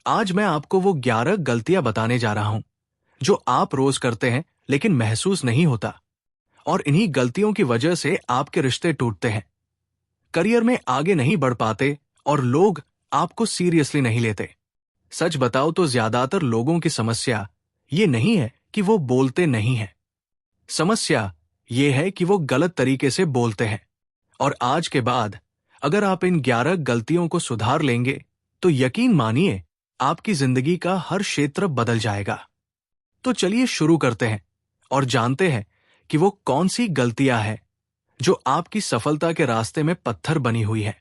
आज मैं आपको वो 11 गलतियां बताने जा रहा हूं जो आप रोज करते हैं लेकिन महसूस नहीं होता, और इन्हीं गलतियों की वजह से आपके रिश्ते टूटते हैं, करियर में आगे नहीं बढ़ पाते और लोग आपको सीरियसली नहीं लेते। सच बताओ तो ज्यादातर लोगों की समस्या ये नहीं है कि वो बोलते नहीं हैं। समस्या ये है कि वो गलत तरीके से बोलते हैं। और आज के बाद अगर आप इन 11 गलतियों को सुधार लेंगे तो यकीन मानिए आपकी जिंदगी का हर क्षेत्र बदल जाएगा। तो चलिए शुरू करते हैं और जानते हैं कि वो कौन सी गलतियां हैं जो आपकी सफलता के रास्ते में पत्थर बनी हुई है।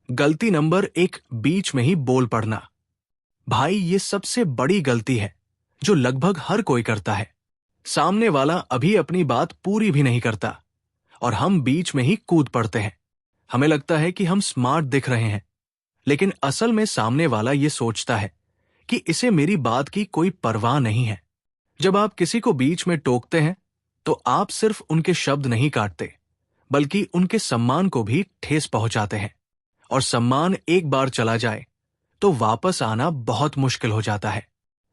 गलती नंबर 1, बीच में ही बोल पड़ना। भाई, ये सबसे बड़ी गलती है जो लगभग हर कोई करता है। सामने वाला अभी अपनी बात पूरी भी नहीं करता और हम बीच में ही कूद पड़ते हैं। हमें लगता है कि हम स्मार्ट दिख रहे हैं, लेकिन असल में सामने वाला ये सोचता है कि इसे मेरी बात की कोई परवाह नहीं है। जब आप किसी को बीच में टोकते हैं तो आप सिर्फ उनके शब्द नहीं काटते, बल्कि उनके सम्मान को भी ठेस पहुंचाते हैं। और सम्मान एक बार चला जाए तो वापस आना बहुत मुश्किल हो जाता है।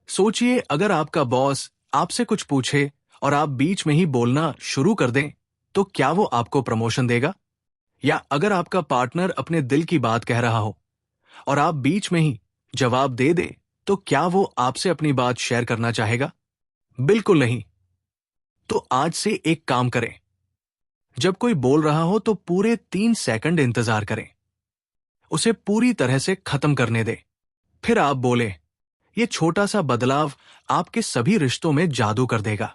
सोचिए, अगर आपका बॉस आपसे कुछ पूछे और आप बीच में ही बोलना शुरू कर दें, तो क्या वो आपको प्रमोशन देगा? या अगर आपका पार्टनर अपने दिल की बात कह रहा हो और आप बीच में ही जवाब दे दें, तो क्या वो आपसे अपनी बात शेयर करना चाहेगा? बिल्कुल नहीं। तो आज से एक काम करें, जब कोई बोल रहा हो तो पूरे 3 सेकंड इंतजार करें, उसे पूरी तरह से खत्म करने दें, फिर आप बोले। ये छोटा सा बदलाव आपके सभी रिश्तों में जादू कर देगा।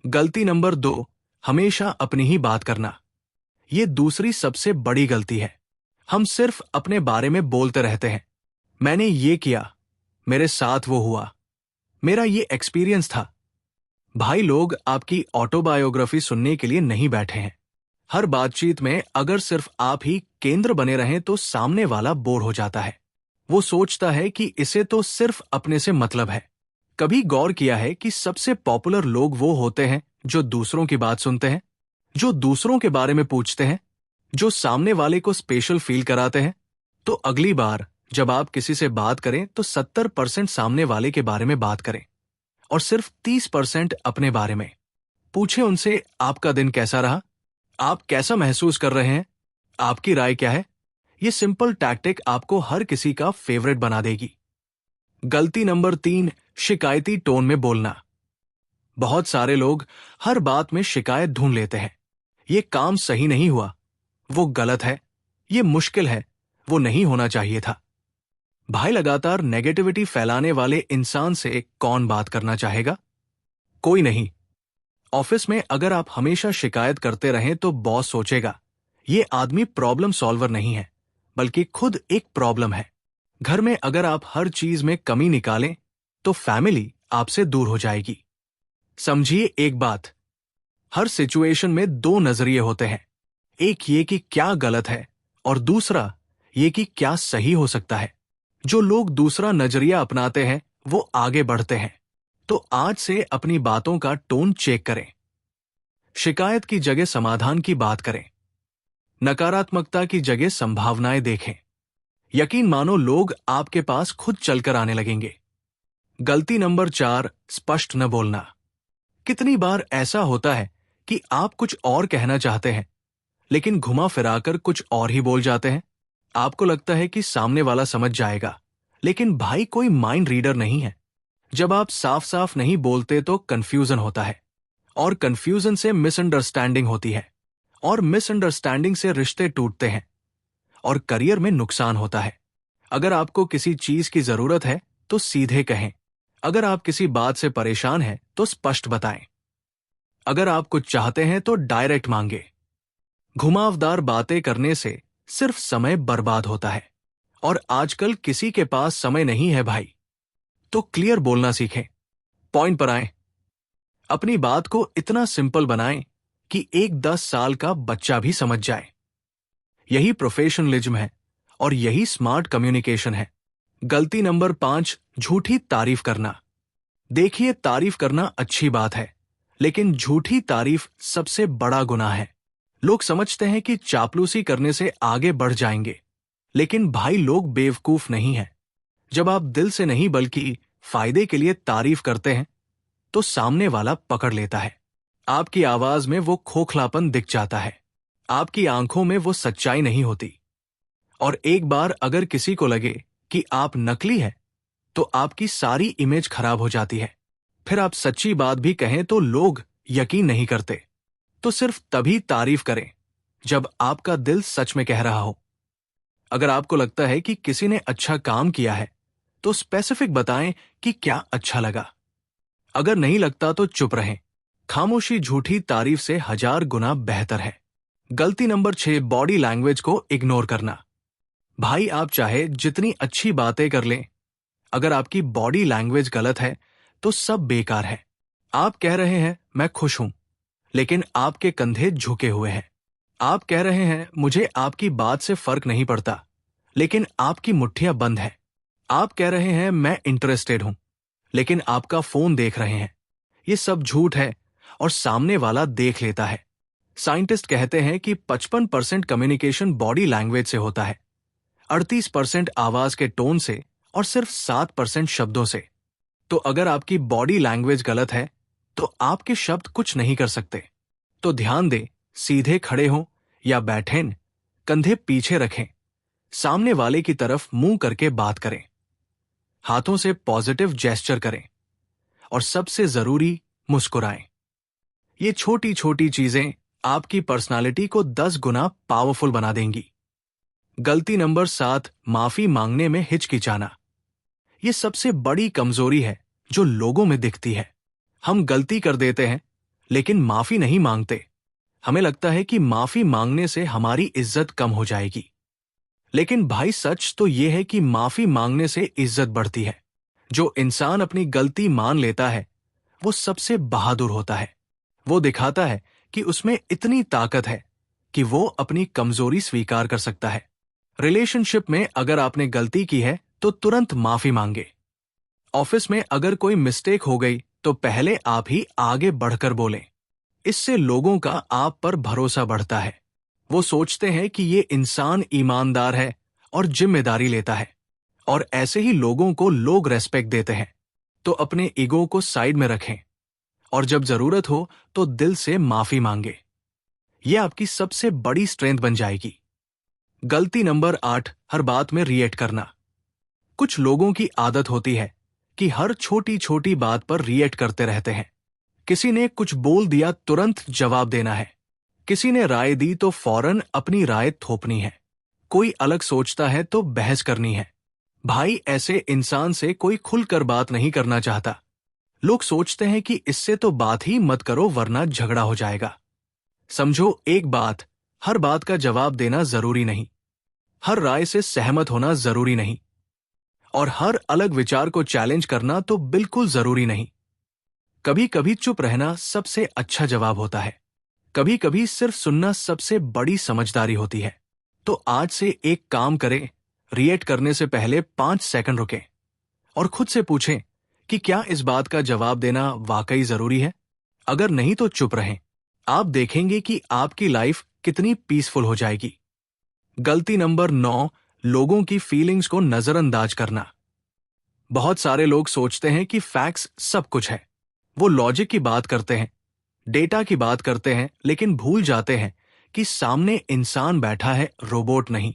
गलती नंबर 2, हमेशा अपनी ही बात करना। ये दूसरी सबसे बड़ी गलती है। हम सिर्फ अपने बारे में बोलते रहते हैं। मैंने ये किया, मेरे साथ वो हुआ, मेरा ये एक्सपीरियंस था। भाई, लोग आपकी ऑटोबायोग्राफी सुनने के लिए नहीं बैठे हैं। हर बातचीत में अगर सिर्फ आप ही केंद्र बने रहें तो सामने वाला बोर हो जाता है। वो सोचता है कि इसे तो सिर्फ अपने से मतलब है। कभी गौर किया है कि सबसे पॉपुलर लोग वो होते हैं जो दूसरों की बात सुनते हैं, जो दूसरों के बारे में पूछते हैं, जो सामने वाले को स्पेशल फील कराते हैं? तो अगली बार जब आप किसी से बात करें तो 70% सामने वाले के बारे में बात करें और सिर्फ 30% अपने बारे में। पूछे उनसे, आपका दिन कैसा रहा? आप कैसा महसूस कर रहे हैं? आपकी राय क्या है? ये सिंपल टैक्टिक आपको हर किसी का फेवरेट बना देगी। गलती नंबर 3, शिकायती टोन में बोलना। बहुत सारे लोग हर बात में शिकायत ढूंढ लेते हैं। ये काम सही नहीं हुआ, वो गलत है, ये मुश्किल है, वो नहीं होना चाहिए था। भाई, लगातार नेगेटिविटी फैलाने वाले इंसान से कौन बात करना चाहेगा? कोई नहीं। ऑफिस में अगर आप हमेशा शिकायत करते रहें तो बॉस सोचेगा ये आदमी प्रॉब्लम सॉल्वर नहीं है, बल्कि खुद एक प्रॉब्लम है। घर में अगर आप हर चीज में कमी निकालें तो फैमिली आपसे दूर हो जाएगी। समझिए एक बात, हर सिचुएशन में 2 नजरिए होते हैं। एक ये कि क्या गलत है और दूसरा ये कि क्या सही हो सकता है। जो लोग दूसरा नजरिया अपनाते हैं वो आगे बढ़ते हैं। तो आज से अपनी बातों का टोन चेक करें। शिकायत की जगह समाधान की बात करें। नकारात्मकता की जगह संभावनाएं देखें। यकीन मानो, लोग आपके पास खुद चलकर आने लगेंगे। गलती नंबर 4, स्पष्ट न बोलना। कितनी बार ऐसा होता है कि आप कुछ और कहना चाहते हैं लेकिन घुमा फिराकर कुछ और ही बोल जाते हैं। आपको लगता है कि सामने वाला समझ जाएगा, लेकिन भाई, कोई माइंड रीडर नहीं है। जब आप साफ साफ नहीं बोलते तो कंफ्यूजन होता है, और कंफ्यूजन से मिसअंडरस्टैंडिंग होती है, और मिसअंडरस्टैंडिंग से रिश्ते टूटते हैं और करियर में नुकसान होता है। अगर आपको किसी चीज की जरूरत है तो सीधे कहें। अगर आप किसी बात से परेशान हैं तो स्पष्ट बताएं। अगर आप कुछ चाहते हैं तो डायरेक्ट मांगे। घुमावदार बातें करने से सिर्फ समय बर्बाद होता है, और आजकल किसी के पास समय नहीं है भाई। तो क्लियर बोलना सीखें, पॉइंट पर आएं। अपनी बात को इतना सिंपल बनाएं कि एक 10 साल का बच्चा भी समझ जाए। यही प्रोफेशनलिज्म है और यही स्मार्ट कम्युनिकेशन है। गलती नंबर 5, झूठी तारीफ करना। देखिए, तारीफ करना अच्छी बात है, लेकिन झूठी तारीफ सबसे बड़ा गुनाह है। लोग समझते हैं कि चापलूसी करने से आगे बढ़ जाएंगे, लेकिन भाई, लोग बेवकूफ नहीं हैं। जब आप दिल से नहीं बल्कि फायदे के लिए तारीफ करते हैं तो सामने वाला पकड़ लेता है। आपकी आवाज में वो खोखलापन दिख जाता है, आपकी आंखों में वो सच्चाई नहीं होती। और एक बार अगर किसी को लगे कि आप नकली हैं तो आपकी सारी इमेज खराब हो जाती है। फिर आप सच्ची बात भी कहें तो लोग यकीन नहीं करते। तो सिर्फ तभी तारीफ करें जब आपका दिल सच में कह रहा हो। अगर आपको लगता है कि किसी ने अच्छा काम किया है तो स्पेसिफिक बताएं कि क्या अच्छा लगा। अगर नहीं लगता तो चुप रहें। खामोशी झूठी तारीफ से 1000 गुना बेहतर है। गलती नंबर 6, बॉडी लैंग्वेज को इग्नोर करना। भाई, आप चाहे जितनी अच्छी बातें कर लें, अगर आपकी बॉडी लैंग्वेज गलत है तो सब बेकार है। आप कह रहे हैं मैं खुश हूं, लेकिन आपके कंधे झुके हुए हैं। आप कह रहे हैं मुझे आपकी बात से फर्क नहीं पड़ता, लेकिन आपकी मुट्ठियां बंद है। आप कह रहे हैं मैं इंटरेस्टेड हूं, लेकिन आपका फोन देख रहे हैं। ये सब झूठ है और सामने वाला देख लेता है। साइंटिस्ट कहते हैं कि 55% कम्युनिकेशन बॉडी लैंग्वेज से होता है, 38% आवाज के टोन से और सिर्फ 7% शब्दों से। तो अगर आपकी बॉडी लैंग्वेज गलत है तो आपके शब्द कुछ नहीं कर सकते। तो ध्यान दें, सीधे खड़े हों या बैठें, कंधे पीछे रखें, सामने वाले की तरफ मुंह करके बात करें, हाथों से पॉजिटिव जेस्चर करें और सबसे जरूरी, मुस्कुराएं। ये छोटी छोटी चीजें आपकी पर्सनालिटी को 10 गुना पावरफुल बना देंगी। गलती नंबर 7, माफी मांगने में हिचकिचाना। ये सबसे बड़ी कमजोरी है जो लोगों में दिखती है। हम गलती कर देते हैं लेकिन माफी नहीं मांगते। हमें लगता है कि माफी मांगने से हमारी इज्जत कम हो जाएगी। लेकिन भाई, सच तो यह है कि माफी मांगने से इज्जत बढ़ती है। जो इंसान अपनी गलती मान लेता है वो सबसे बहादुर होता है। वो दिखाता है कि उसमें इतनी ताकत है कि वो अपनी कमजोरी स्वीकार कर सकता है। रिलेशनशिप में अगर आपने गलती की है तो तुरंत माफी मांगे। ऑफिस में अगर कोई मिस्टेक हो गई तो पहले आप ही आगे बढ़कर बोलें। इससे लोगों का आप पर भरोसा बढ़ता है। वो सोचते हैं कि ये इंसान ईमानदार है और जिम्मेदारी लेता है, और ऐसे ही लोगों को लोग रेस्पेक्ट देते हैं। तो अपने ईगो को साइड में रखें और जब जरूरत हो तो दिल से माफी मांगे। यह आपकी सबसे बड़ी स्ट्रेंथ बन जाएगी। गलती नंबर 8, हर बात में रिएक्ट करना। कुछ लोगों की आदत होती है कि हर छोटी छोटी बात पर रिएक्ट करते रहते हैं। किसी ने कुछ बोल दिया, तुरंत जवाब देना है। किसी ने राय दी तो फौरन अपनी राय थोपनी है। कोई अलग सोचता है तो बहस करनी है। भाई, ऐसे इंसान से कोई खुलकर बात नहीं करना चाहता। लोग सोचते हैं कि इससे तो बात ही मत करो वरना झगड़ा हो जाएगा। समझो, एक बात, हर बात का जवाब देना जरूरी नहीं, हर राय से सहमत होना जरूरी नहीं, और हर अलग विचार को चैलेंज करना तो बिल्कुल जरूरी नहीं। कभी कभी चुप रहना सबसे अच्छा जवाब होता है। कभी कभी सिर्फ सुनना सबसे बड़ी समझदारी होती है। तो आज से एक काम करें, रिएक्ट करने से पहले 5 सेकंड रुकें और खुद से पूछें कि क्या इस बात का जवाब देना वाकई जरूरी है। अगर नहीं तो चुप रहें। आप देखेंगे कि आपकी लाइफ कितनी पीसफुल हो जाएगी। गलती नंबर 9, लोगों की फीलिंग्स को नजरअंदाज करना। बहुत सारे लोग सोचते हैं कि फैक्ट्स सब कुछ है। वो लॉजिक की बात करते हैं, डेटा की बात करते हैं, लेकिन भूल जाते हैं कि सामने इंसान बैठा है, रोबोट नहीं।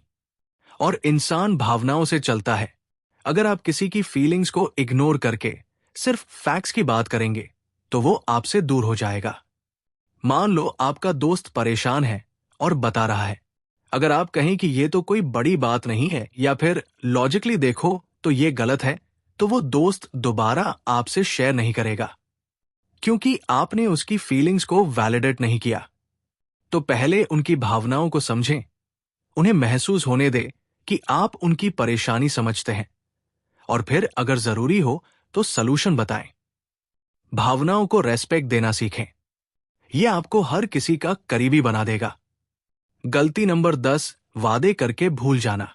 और इंसान भावनाओं से चलता है। अगर आप किसी की फीलिंग्स को इग्नोर करके सिर्फ फैक्ट्स की बात करेंगे तो वो आपसे दूर हो जाएगा। मान लो आपका दोस्त परेशान है और बता रहा है। अगर आप कहें कि ये तो कोई बड़ी बात नहीं है या फिर लॉजिकली देखो तो ये गलत है, तो वो दोस्त दोबारा आपसे शेयर नहीं करेगा, क्योंकि आपने उसकी फीलिंग्स को वैलिडेट नहीं किया। तो पहले उनकी भावनाओं को समझें, उन्हें महसूस होने दें कि आप उनकी परेशानी समझते हैं, और फिर अगर जरूरी हो तो सलूशन बताएं। भावनाओं को रेस्पेक्ट देना सीखें। यह आपको हर किसी का करीबी बना देगा। गलती नंबर 10, वादे करके भूल जाना।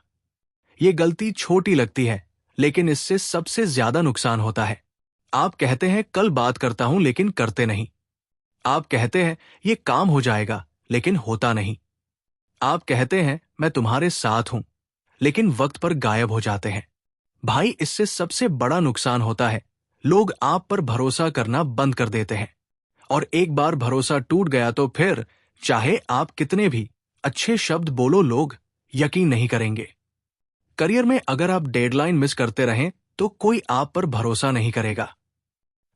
यह गलती छोटी लगती है, लेकिन इससे सबसे ज्यादा नुकसान होता है। आप कहते हैं कल बात करता हूं, लेकिन करते नहीं। आप कहते हैं ये काम हो जाएगा, लेकिन होता नहीं। आप कहते हैं मैं तुम्हारे साथ हूं, लेकिन वक्त पर गायब हो जाते हैं। भाई, इससे सबसे बड़ा नुकसान होता है, लोग आप पर भरोसा करना बंद कर देते हैं। और एक बार भरोसा टूट गया तो फिर चाहे आप कितने भी अच्छे शब्द बोलो, लोग यकीन नहीं करेंगे। करियर में अगर आप डेडलाइन मिस करते रहें तो कोई आप पर भरोसा नहीं करेगा।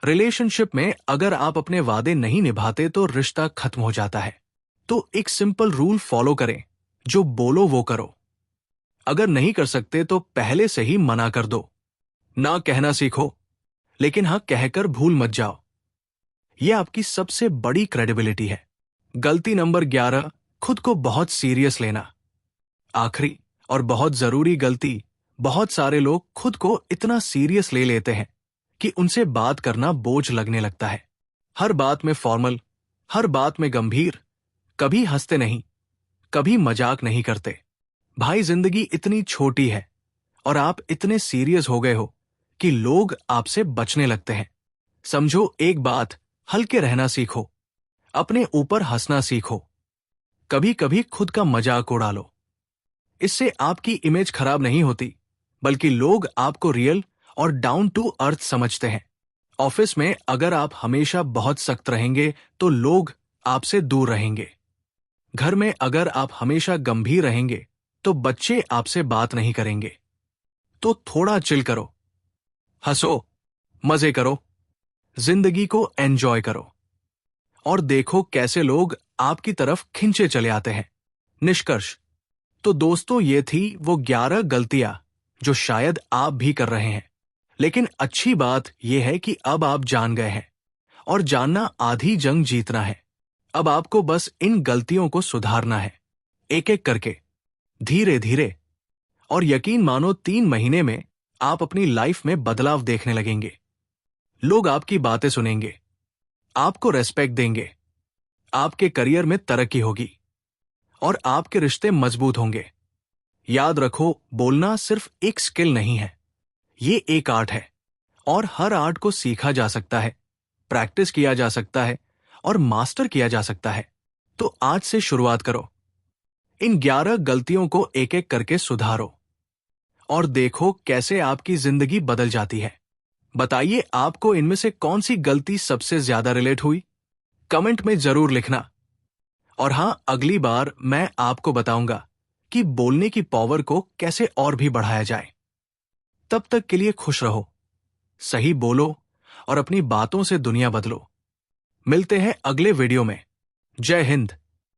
रिलेशनशिप में अगर आप अपने वादे नहीं निभाते तो रिश्ता खत्म हो जाता है। तो एक सिंपल रूल फॉलो करें, जो बोलो वो करो। अगर नहीं कर सकते तो पहले से ही मना कर दो। ना कहना सीखो, लेकिन हाँ कहकर भूल मत जाओ। यह आपकी सबसे बड़ी क्रेडिबिलिटी है। गलती नंबर 11, खुद को बहुत सीरियस लेना। आखिरी और बहुत जरूरी गलती, बहुत सारे लोग खुद को इतना सीरियस ले लेते हैं कि उनसे बात करना बोझ लगने लगता है। हर बात में फॉर्मल, हर बात में गंभीर, कभी हंसते नहीं, कभी मजाक नहीं करते। भाई, जिंदगी इतनी छोटी है और आप इतने सीरियस हो गए हो कि लोग आपसे बचने लगते हैं। समझो एक बात, हल्के रहना सीखो, अपने ऊपर हंसना सीखो, कभी कभी खुद का मजाक उड़ा लो। इससे आपकी इमेज खराब नहीं होती, बल्कि लोग आपको रियल और डाउन टू अर्थ समझते हैं। ऑफिस में अगर आप हमेशा बहुत सख्त रहेंगे तो लोग आपसे दूर रहेंगे। घर में अगर आप हमेशा गंभीर रहेंगे तो बच्चे आपसे बात नहीं करेंगे। तो थोड़ा चिल करो, हंसो, मजे करो, जिंदगी को एंजॉय करो और देखो कैसे लोग आपकी तरफ खिंचे चले आते हैं। निष्कर्ष, तो दोस्तों, ये थी वो 11 गलतियां जो शायद आप भी कर रहे हैं। लेकिन अच्छी बात यह है कि अब आप जान गए हैं, और जानना आधी जंग जीतना है। अब आपको बस इन गलतियों को सुधारना है, एक एक करके, धीरे धीरे। और यकीन मानो 3 महीने में आप अपनी लाइफ में बदलाव देखने लगेंगे। लोग आपकी बातें सुनेंगे, आपको रेस्पेक्ट देंगे, आपके करियर में तरक्की होगी और आपके रिश्ते मजबूत होंगे। याद रखो, बोलना सिर्फ एक स्किल नहीं है, ये एक आर्ट है, और हर आर्ट को सीखा जा सकता है, प्रैक्टिस किया जा सकता है और मास्टर किया जा सकता है। तो आज से शुरुआत करो, इन 11 गलतियों को एक एक करके सुधारो और देखो कैसे आपकी जिंदगी बदल जाती है। बताइए, आपको इनमें से कौन सी गलती सबसे ज्यादा रिलेट हुई? कमेंट में जरूर लिखना। और हां, अगली बार मैं आपको बताऊंगा कि बोलने की पावर को कैसे और भी बढ़ाया जाए। तब तक के लिए खुश रहो, सही बोलो और अपनी बातों से दुनिया बदलो। मिलते हैं अगले वीडियो में। जय हिंद।